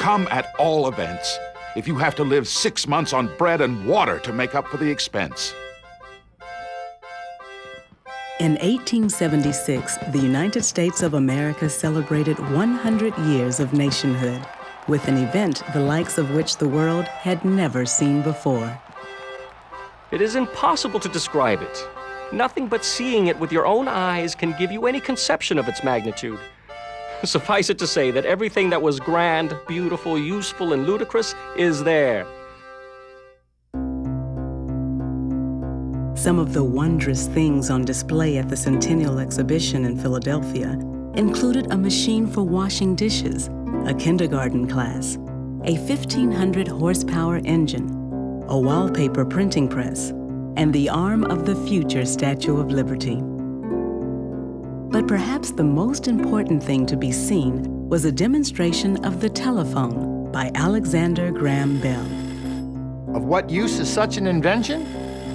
Come at all events, if you have to live 6 months on bread and water to make up for the expense. In 1876, the United States of America celebrated 100 years of nationhood, with an event the likes of which the world had never seen before. It is impossible to describe it. Nothing but seeing it with your own eyes can give you any conception of its magnitude. Suffice it to say that everything that was grand, beautiful, useful, and ludicrous is there. Some of the wondrous things on display at the Centennial exhibition in Philadelphia included a machine for washing dishes, a kindergarten class, a 1,500 horsepower engine, a wallpaper printing press, and the arm of the future Statue of Liberty. But perhaps the most important thing to be seen was a demonstration of the telephone by Alexander Graham Bell. Of what use is such an invention?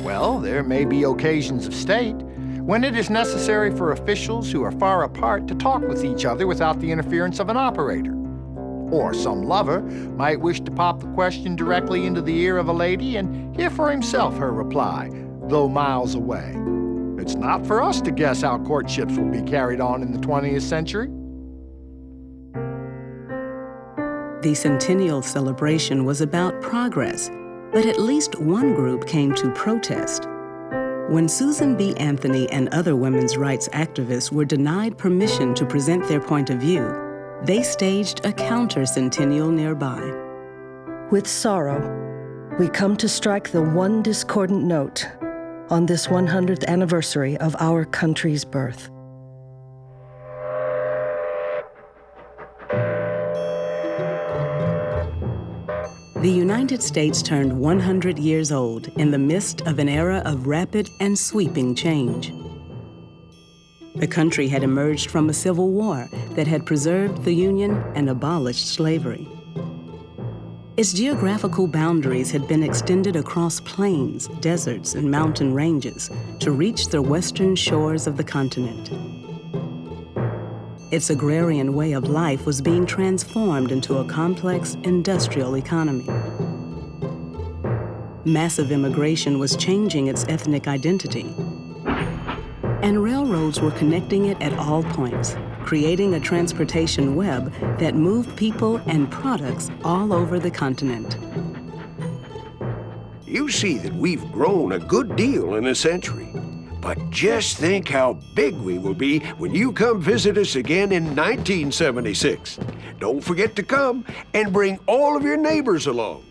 Well, there may be occasions of state when it is necessary for officials who are far apart to talk with each other without the interference of an operator. Or some lover might wish to pop the question directly into the ear of a lady and hear for himself her reply, though miles away. It's not for us to guess how courtships will be carried on in the 20th century. The Centennial celebration was about progress, but at least one group came to protest. When Susan B. Anthony and other women's rights activists were denied permission to present their point of view, they staged a counter-centennial nearby. With sorrow, we come to strike the one discordant note on this 100th anniversary of our country's birth. The United States turned 100 years old in the midst of an era of rapid and sweeping change. The country had emerged from a civil war that had preserved the Union and abolished slavery. Its geographical boundaries had been extended across plains, deserts, and mountain ranges to reach the western shores of the continent. Its agrarian way of life was being transformed into a complex industrial economy. Massive immigration was changing its ethnic identity. And railroads were connecting it at all points, creating a transportation web that moved people and products all over the continent. You see that we've grown a good deal in a century. But just think how big we will be when you come visit us again in 1976. Don't forget to come and bring all of your neighbors along.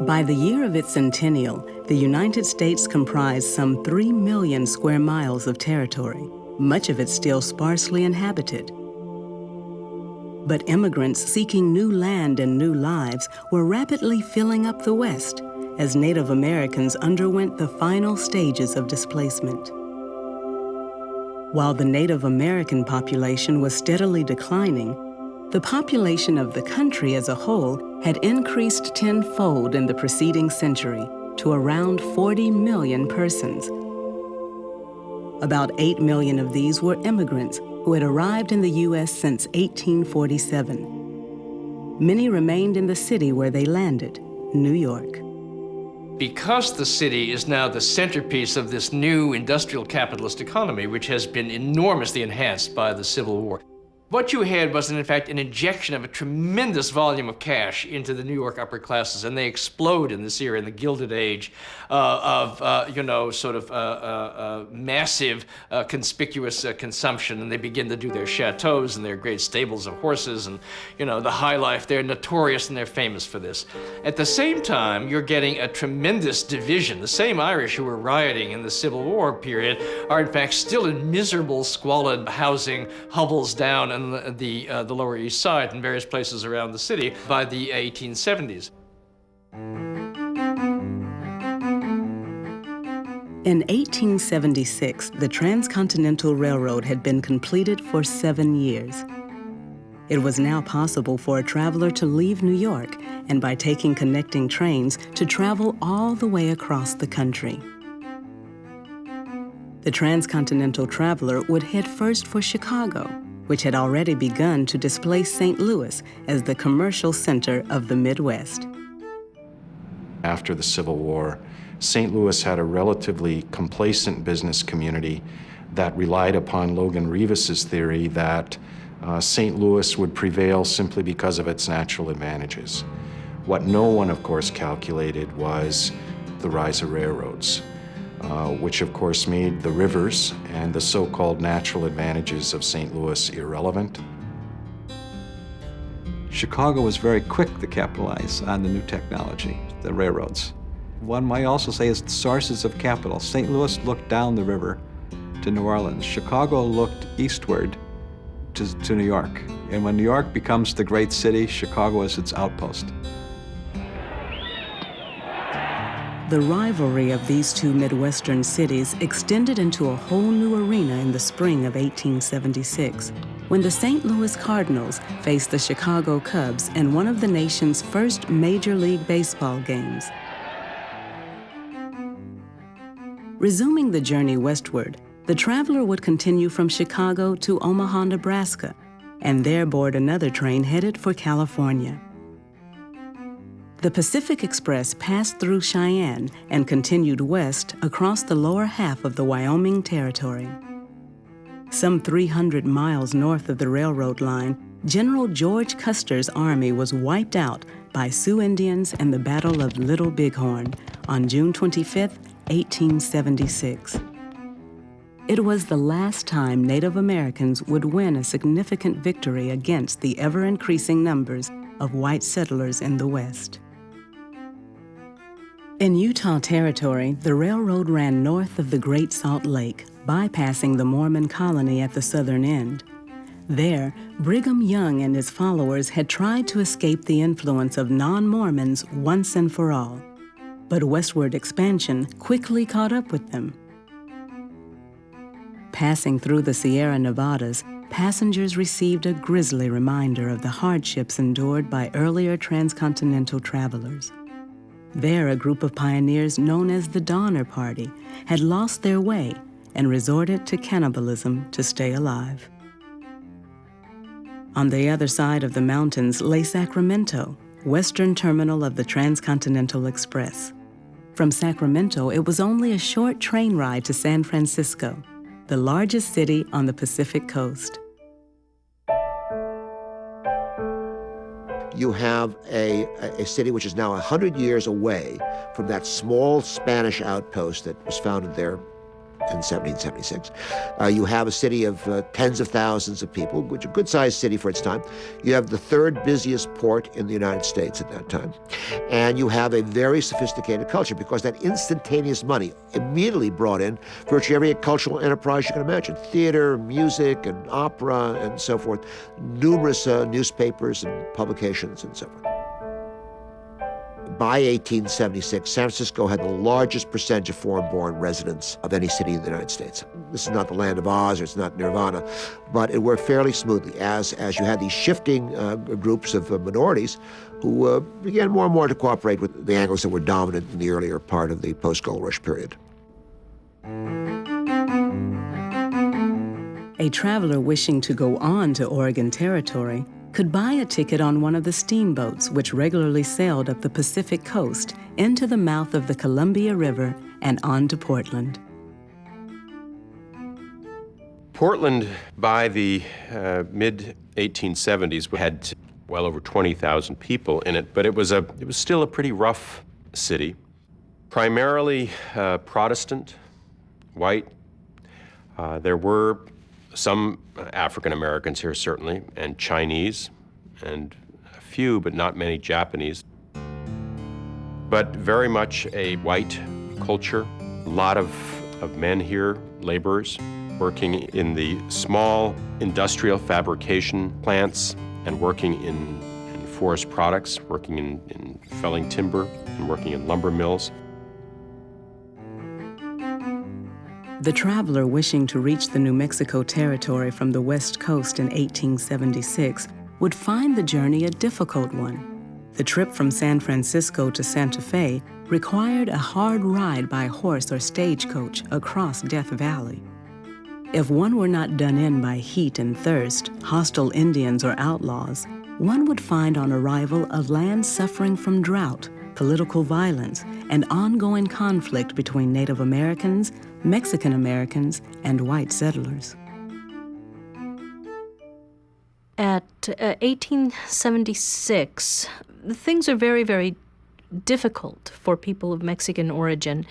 By the year of its centennial, the United States comprised some 3 million square miles of territory, much of it still sparsely inhabited. But immigrants seeking new land and new lives were rapidly filling up the West as Native Americans underwent the final stages of displacement. While the Native American population was steadily declining, the population of the country as a whole had increased tenfold in the preceding century to around 40 million persons. About 8 million of these were immigrants who had arrived in the U.S. since 1847. Many remained in the city where they landed, New York. Because the city is now the centerpiece of this new industrial capitalist economy, which has been enormously enhanced by the Civil War, what you had was, in fact, an injection of a tremendous volume of cash into the New York upper classes, and they explode in this era, in the Gilded Age of massive, conspicuous consumption, and they begin to do their chateaus and their great stables of horses, and the high life. They're notorious and they're famous for this. At the same time, you're getting a tremendous division. The same Irish who were rioting in the Civil War period are, in fact, still in miserable, squalid housing hovels down in the Lower East Side and various places around the city by the 1870s. In 1876, the Transcontinental Railroad had been completed for 7 years. It was now possible for a traveler to leave New York and by taking connecting trains to travel all the way across the country. The transcontinental traveler would head first for Chicago, which had already begun to displace St. Louis as the commercial center of the Midwest. After the Civil War, St. Louis had a relatively complacent business community that relied upon Logan Revis's theory that St. Louis would prevail simply because of its natural advantages. What no one, of course, calculated was the rise of railroads, which, of course, made the rivers and the so-called natural advantages of St. Louis irrelevant. Chicago was very quick to capitalize on the new technology, the railroads. One might also say is the sources of capital. St. Louis looked down the river to New Orleans. Chicago looked eastward to New York. And when New York becomes the great city, Chicago is its outpost. The rivalry of these two Midwestern cities extended into a whole new arena in the spring of 1876, when the St. Louis Cardinals faced the Chicago Cubs in one of the nation's first Major League Baseball games. Resuming the journey westward, the traveler would continue from Chicago to Omaha, Nebraska, and there board another train headed for California. The Pacific Express passed through Cheyenne and continued west across the lower half of the Wyoming Territory. Some 300 miles north of the railroad line, General George Custer's army was wiped out by Sioux Indians in the Battle of Little Bighorn on June 25, 1876. It was the last time Native Americans would win a significant victory against the ever-increasing numbers of white settlers in the West. In Utah Territory, the railroad ran north of the Great Salt Lake, bypassing the Mormon colony at the southern end. There, Brigham Young and his followers had tried to escape the influence of non-Mormons once and for all. But westward expansion quickly caught up with them. Passing through the Sierra Nevadas, passengers received a grisly reminder of the hardships endured by earlier transcontinental travelers. There, a group of pioneers known as the Donner Party had lost their way and resorted to cannibalism to stay alive. On the other side of the mountains lay Sacramento, western terminal of the Transcontinental Express. From Sacramento, it was only a short train ride to San Francisco, the largest city on the Pacific coast. You have a city which is now 100 years away from that small Spanish outpost that was founded there in 1776. You have a city of tens of thousands of people, which is a good-sized city for its time. You have the third busiest port in the United States at that time. And you have a very sophisticated culture because that instantaneous money immediately brought in virtually every cultural enterprise you can imagine. Theater, music, and opera, and so forth. Numerous newspapers and publications and so forth. By 1876, San Francisco had the largest percentage of foreign-born residents of any city in the United States. This is not the land of Oz, or it's not Nirvana, but it worked fairly smoothly as you had these shifting groups of minorities who began more and more to cooperate with the Anglos that were dominant in the earlier part of the post-Gold Rush period. A traveler wishing to go on to Oregon Territory could buy a ticket on one of the steamboats which regularly sailed up the Pacific coast into the mouth of the Columbia River and on to Portland. Portland, by the mid-1870s, had well over 20,000 people in it, but it was still a pretty rough city, primarily Protestant, white. There were some African Americans here, certainly, and Chinese, and a few, but not many Japanese. But very much a white culture. A lot of men here, laborers, working in the small industrial fabrication plants and working in forest products, working in felling timber and working in lumber mills. The traveler wishing to reach the New Mexico Territory from the West Coast in 1876 would find the journey a difficult one. The trip from San Francisco to Santa Fe required a hard ride by horse or stagecoach across Death Valley. If one were not done in by heat and thirst, hostile Indians or outlaws, one would find on arrival a land suffering from drought, political violence, and ongoing conflict between Native Americans, Mexican Americans, and white settlers. At 1876, things are very, very difficult for people of Mexican origin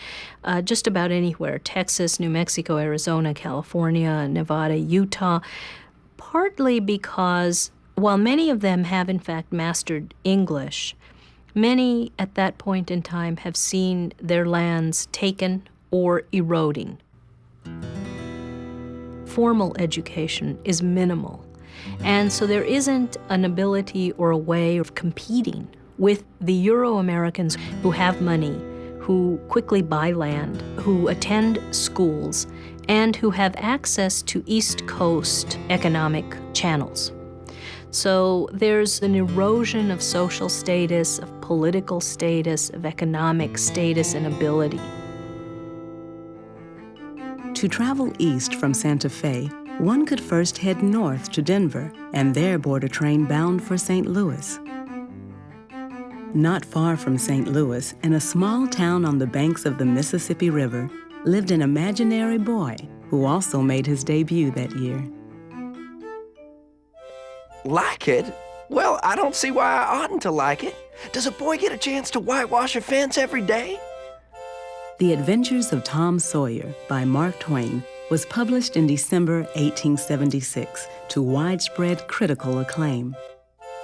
just about anywhere. Texas, New Mexico, Arizona, California, Nevada, Utah, partly because while many of them have in fact mastered English, many at that point in time have seen their lands taken or eroding. Formal education is minimal. And so there isn't an ability or a way of competing with the Euro-Americans who have money, who quickly buy land, who attend schools, and who have access to East Coast economic channels. So there's an erosion of social status, of political status, of economic status and ability. To travel east from Santa Fe, one could first head north to Denver and there board a train bound for St. Louis. Not far from St. Louis, in a small town on the banks of the Mississippi River, lived an imaginary boy who also made his debut that year. Like it? Well, I don't see why I oughtn't to like it. Does a boy get a chance to whitewash a fence every day? The Adventures of Tom Sawyer by Mark Twain was published in December 1876 to widespread critical acclaim.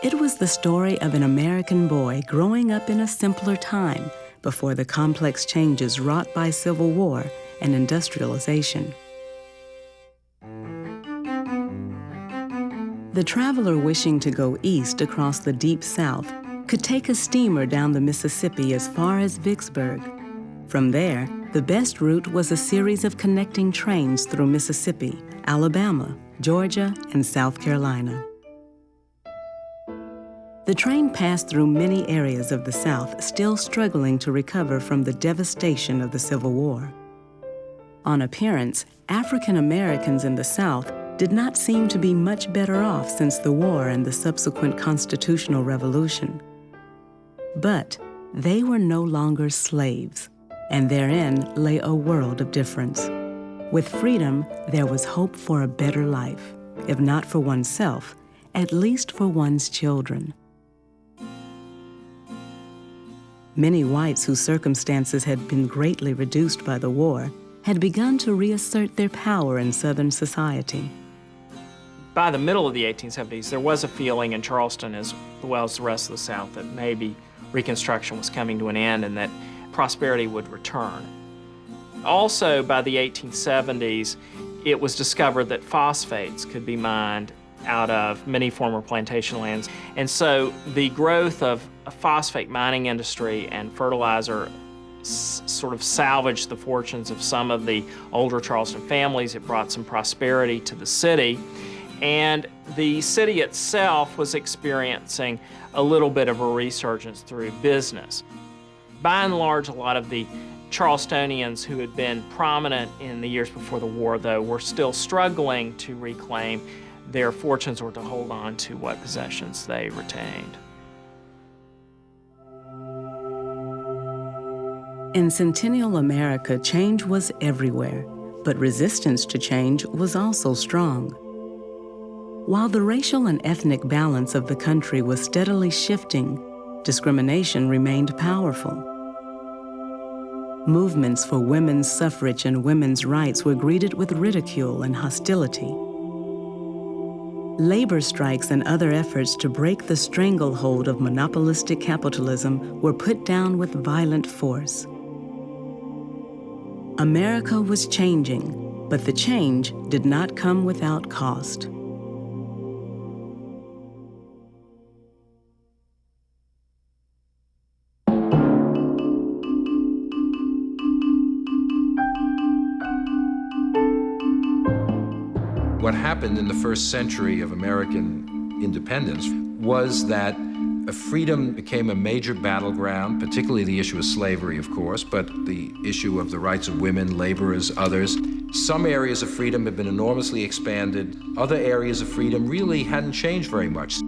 It was the story of an American boy growing up in a simpler time before the complex changes wrought by Civil War and industrialization. The traveler wishing to go east across the deep South could take a steamer down the Mississippi as far as Vicksburg. From there, the best route was a series of connecting trains through Mississippi, Alabama, Georgia, and South Carolina. The train passed through many areas of the South still struggling to recover from the devastation of the Civil War. On appearance, African Americans in the South did not seem to be much better off since the war and the subsequent constitutional revolution. But they were no longer slaves, and therein lay a world of difference. With freedom, there was hope for a better life, if not for oneself, at least for one's children. Many whites whose circumstances had been greatly reduced by the war had begun to reassert their power in Southern society. By the middle of the 1870s, there was a feeling in Charleston as well as the rest of the South that maybe Reconstruction was coming to an end and that prosperity would return. Also, by the 1870s, it was discovered that phosphates could be mined out of many former plantation lands. And so the growth of a phosphate mining industry and fertilizer sort of salvaged the fortunes of some of the older Charleston families. It brought some prosperity to the city. And the city itself was experiencing a little bit of a resurgence through business. By and large, a lot of the Charlestonians who had been prominent in the years before the war, though, were still struggling to reclaim their fortunes or to hold on to what possessions they retained. In Centennial America, change was everywhere, but resistance to change was also strong. While the racial and ethnic balance of the country was steadily shifting, discrimination remained powerful. Movements for women's suffrage and women's rights were greeted with ridicule and hostility. Labor strikes and other efforts to break the stranglehold of monopolistic capitalism were put down with violent force. America was changing, but the change did not come without cost. What happened in the first century of American independence was that freedom became a major battleground, particularly the issue of slavery, of course, but the issue of the rights of women, laborers, others. Some areas of freedom have been enormously expanded. Other areas of freedom really hadn't changed very much.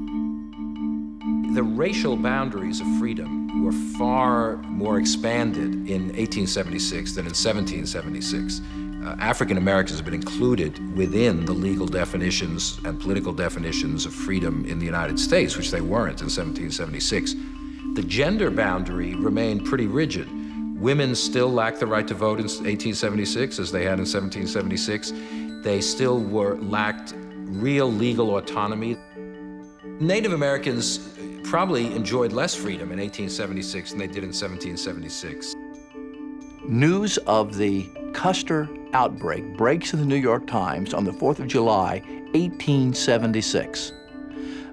The racial boundaries of freedom were far more expanded in 1876 than in 1776. African Americans have been included within the legal definitions and political definitions of freedom in the United States, which they weren't in 1776. The gender boundary remained pretty rigid. Women still lacked the right to vote in 1876 as they had in 1776. They still lacked real legal autonomy. Native Americans probably enjoyed less freedom in 1876 than they did in 1776. News of the Custer outbreak breaks in the New York Times on the 4th of July, 1876.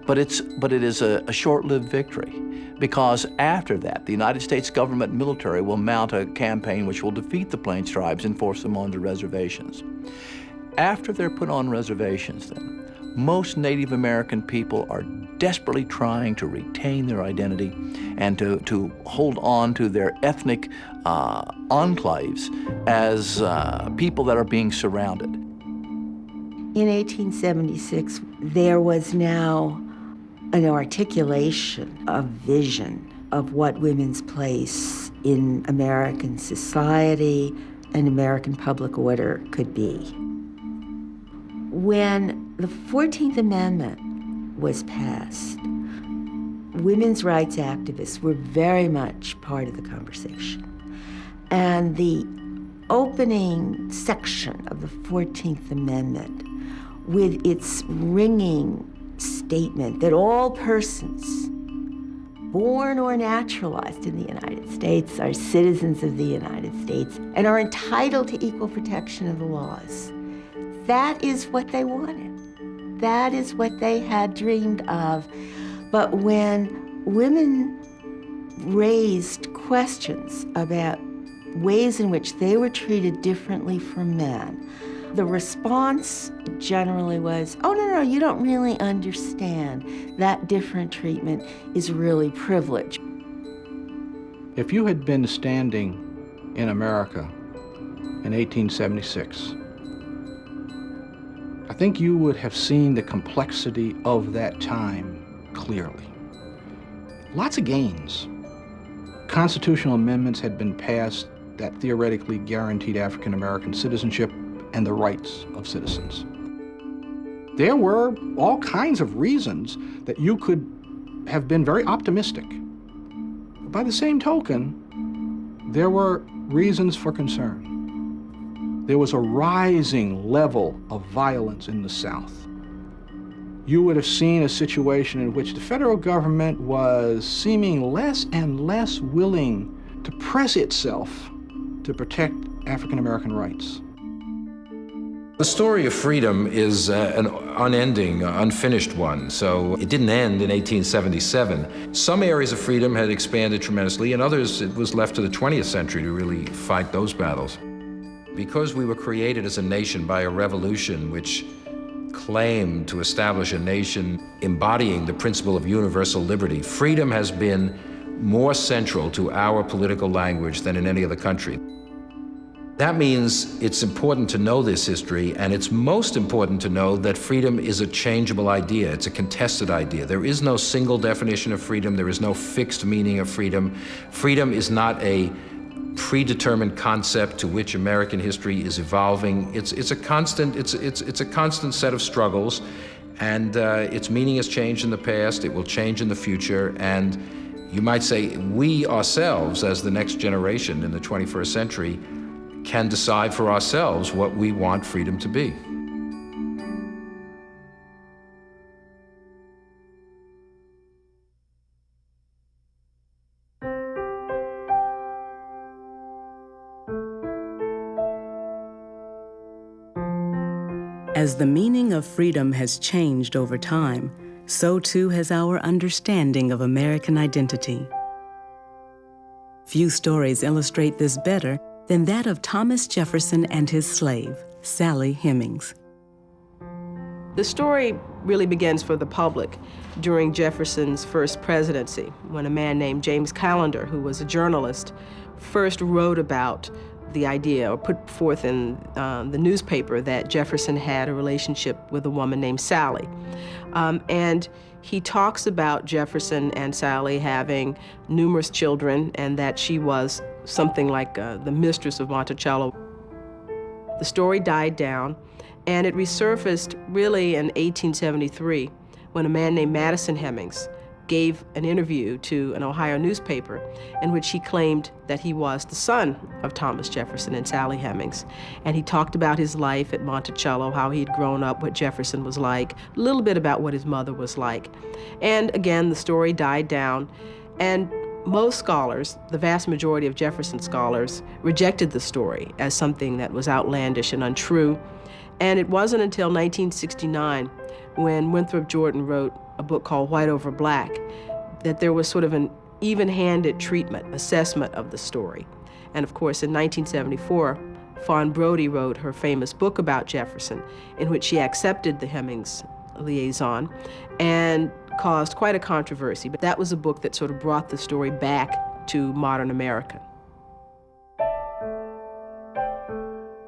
But it is a short-lived victory, because after that, the United States government military will mount a campaign which will defeat the Plains tribes and force them onto reservations. After they're put on reservations, then, most Native American people are desperately trying to retain their identity and to hold on to their ethnic enclaves as people that are being surrounded. In 1876, there was now an articulation, a vision of what women's place in American society and American public order could be. When the 14th Amendment was passed, women's rights activists were very much part of the conversation. And the opening section of the 14th Amendment, with its ringing statement that all persons born or naturalized in the United States are citizens of the United States and are entitled to equal protection of the laws. That is what they wanted. That is what they had dreamed of. But when women raised questions about ways in which they were treated differently from men, the response generally was, oh, no, you don't really understand. That different treatment is really privilege. If you had been standing in America in 1876, I think you would have seen the complexity of that time clearly. Lots of gains. Constitutional amendments had been passed that theoretically guaranteed African American citizenship and the rights of citizens. There were all kinds of reasons that you could have been very optimistic. By the same token, there were reasons for concern. There was a rising level of violence in the South. You would have seen a situation in which the federal government was seeming less and less willing to press itself to protect African American rights. The story of freedom is an unending, unfinished one. So it didn't end in 1877. Some areas of freedom had expanded tremendously, and others it was left to the 20th century to really fight those battles. Because we were created as a nation by a revolution which claimed to establish a nation embodying the principle of universal liberty, freedom has been more central to our political language than in any other country. That means it's important to know this history, and it's most important to know that freedom is a changeable idea. It's a contested idea. There is no single definition of freedom. There is no fixed meaning of freedom. Freedom is not a predetermined concept to which American history is evolving. It's a constant set of struggles, and its meaning has changed in the past. It will change in the future, and you might say we ourselves, as the next generation in the 21st century, can decide for ourselves what we want freedom to be. As the meaning of freedom has changed over time, so too has our understanding of American identity. Few stories illustrate this better than that of Thomas Jefferson and his slave, Sally Hemings. The story really begins for the public during Jefferson's first presidency, when a man named James Callender, who was a journalist, first wrote about the idea, or put forth in the newspaper, that Jefferson had a relationship with a woman named Sally. And he talks about Jefferson and Sally having numerous children, and that she was something like the mistress of Monticello. The story died down, and it resurfaced really in 1873, when a man named Madison Hemings gave an interview to an Ohio newspaper in which he claimed that he was the son of Thomas Jefferson and Sally Hemings. And he talked about his life at Monticello, how he'd grown up, what Jefferson was like, a little bit about what his mother was like. And again, the story died down, and most scholars, the vast majority of Jefferson scholars, rejected the story as something that was outlandish and untrue. And it wasn't until 1969, when Winthrop Jordan wrote a book called White Over Black, that there was sort of an even-handed treatment, assessment of the story. And of course, in 1974, Fawn Brodie wrote her famous book about Jefferson, in which she accepted the Hemings liaison and caused quite a controversy. But that was a book that sort of brought the story back to modern America.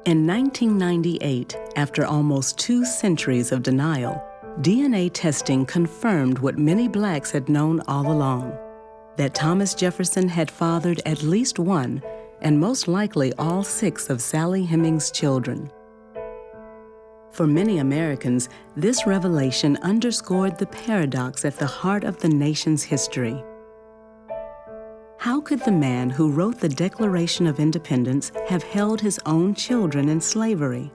In 1998, after almost 2 centuries of denial, DNA testing confirmed what many blacks had known all along, that Thomas Jefferson had fathered at least one, and most likely all 6 of Sally Hemings' children. For many Americans, this revelation underscored the paradox at the heart of the nation's history. How could the man who wrote the Declaration of Independence have held his own children in slavery?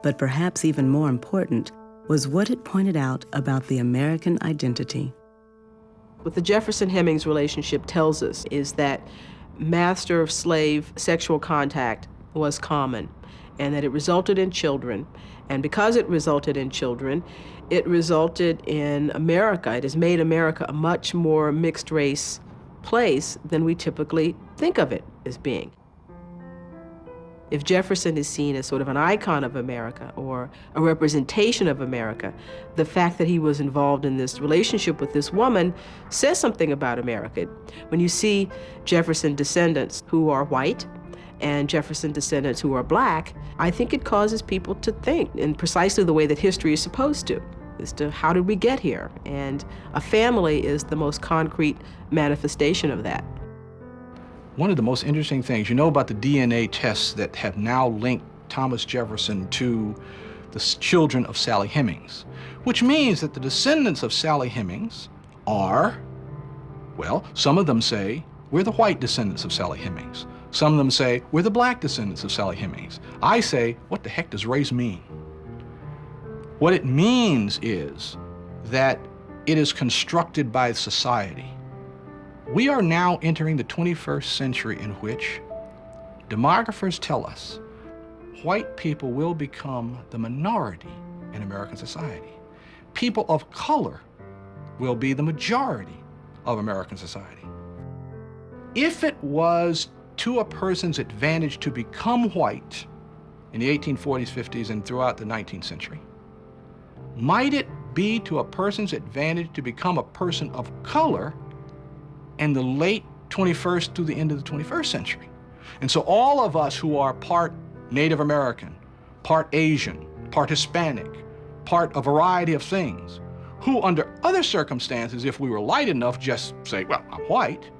But perhaps even more important was what it pointed out about the American identity. What the Jefferson-Hemings relationship tells us is that master-slave sexual contact was common, and that it resulted in children. And because it resulted in children, it resulted in America. It has made America a much more mixed-race place than we typically think of it as being. If Jefferson is seen as sort of an icon of America or a representation of America, the fact that he was involved in this relationship with this woman says something about America. When you see Jefferson descendants who are white and Jefferson descendants who are black, I think it causes people to think in precisely the way that history is supposed to, as to how did we get here? And a family is the most concrete manifestation of that. One of the most interesting things, you know about the DNA tests that have now linked Thomas Jefferson to the children of Sally Hemings, which means that the descendants of Sally Hemings are, well, some of them say, we're the white descendants of Sally Hemings. Some of them say, we're the black descendants of Sally Hemings. I say, what the heck does race mean? What it means is that it is constructed by society. We are now entering the 21st century in which demographers tell us white people will become the minority in American society. People of color will be the majority of American society. If it was to a person's advantage to become white in the 1840s, 50s, and throughout the 19th century, might it be to a person's advantage to become a person of color in the late 21st through the end of the 21st century? And so all of us who are part Native American, part Asian, part Hispanic, part a variety of things, who under other circumstances, if we were light enough, just say, well, I'm white,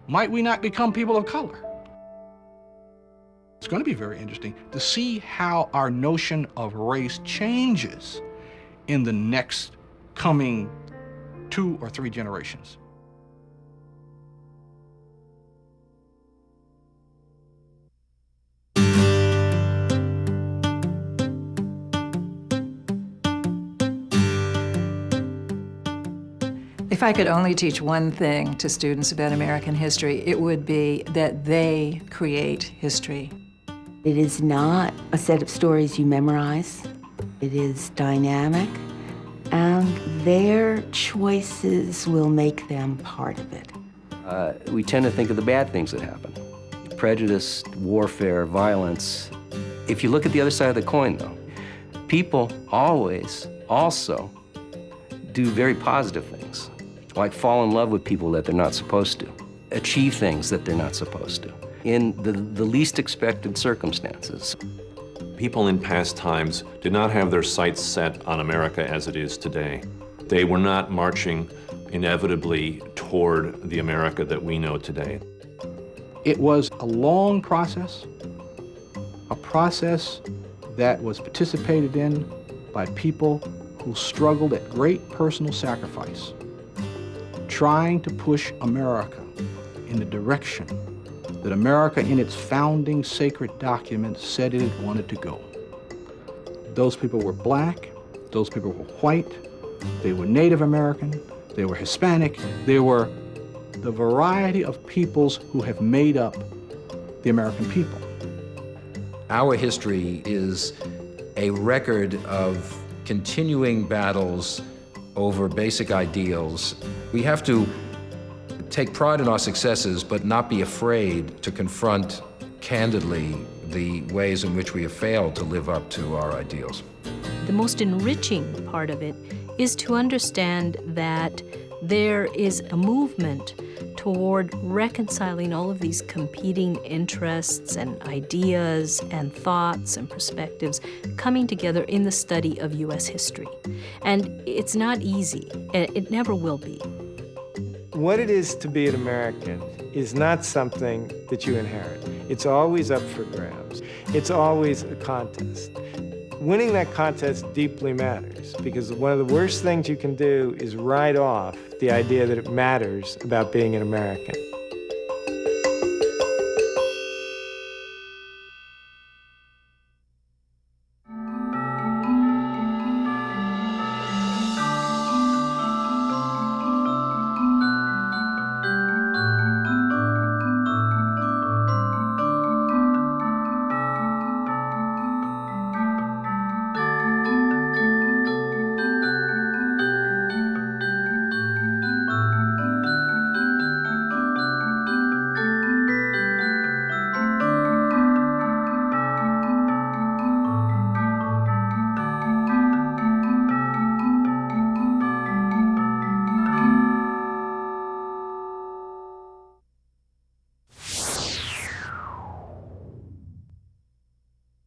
might we not become people of color? It's going to be very interesting to see how our notion of race changes in the next coming 2 or 3 generations. If I could only teach one thing to students about American history, it would be that they create history. It is not a set of stories you memorize. It is dynamic, and their choices will make them part of it. We tend to think of the bad things that happen. Prejudice, warfare, violence. If you look at the other side of the coin, though, people always also do very positive things, like fall in love with people that they're not supposed to, achieve things that they're not supposed to, in the least expected circumstances. People in past times did not have their sights set on America as it is today. They were not marching inevitably toward the America that we know today. It was a long process, a process that was participated in by people who struggled at great personal sacrifice, trying to push America in the direction that America in its founding sacred documents said it wanted to go. Those people were black, those people were white, they were Native American, they were Hispanic, they were the variety of peoples who have made up the American people. Our history is a record of continuing battles over basic ideals. We have to take pride in our successes, but not be afraid to confront candidly the ways in which we have failed to live up to our ideals. The most enriching part of it is to understand that there is a movement toward reconciling all of these competing interests and ideas and thoughts and perspectives coming together in the study of U.S. history. And it's not easy, and it never will be. What it is to be an American is not something that you inherit. It's always up for grabs. It's always a contest. Winning that contest deeply matters, because one of the worst things you can do is write off the idea that it matters about being an American.